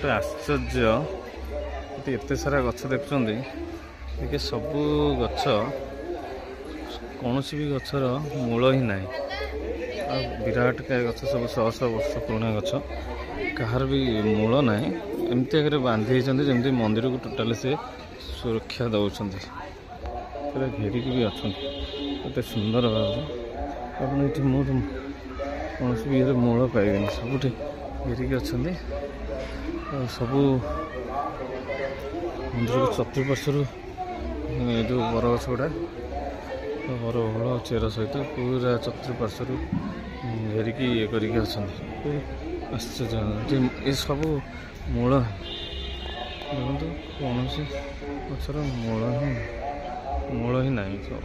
गोटे आश्चर्य एते सारा गछ देखुଛନ୍ତି देखिए सबू गछ कौन भी गचर मूल ही ना विराट काय गछ सब शह शह वर्ष पुराणा गछ कहार भी मूल ना एमती आगे बांधी जमी मंदिर को टोटाल से सुरक्षा दौरान पूरा घेरिक भी अच्छा एत सुंदर भाव आपड़ ये कौन भी ये मूल पाइबे सबुठ घेरिक अच्छा सबू मंदिर को चतुर्पार्श्वर जो बरगछ गुड़ा बरबल चेर सहित पूरा चतुर्पार्श्वर घेरिक ये करके अच्छा आश्चर्य ये सब मूल देखो कौन गचर मूल ही ना सब।